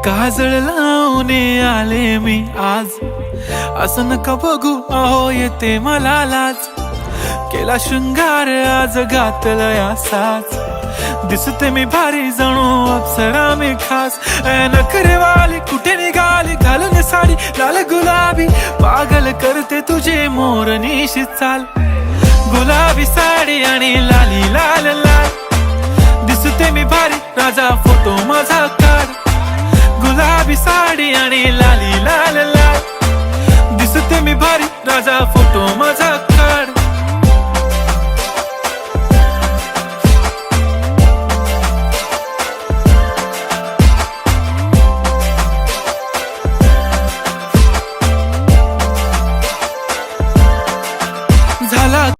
काजळ लावून आले मी आज, असं नका बघू अहो येते मला लाज. केला शृंगार आज घातला साज, दिसते मी भारी जणू अप्सरा मी खास. नखरेवाली कुठे निघाली घालून साडी लाल गुलाबी, पागल करते तुझे मोरनीशी चाल. गुलाबी साडी आणि लाली लाल लाल, दिसते मी भारी राजा फोटो माझा काढ. गुलाबी साडी आणि लाली लाल लाल, दिसते मी भारी राजा फोटो माझा काढ.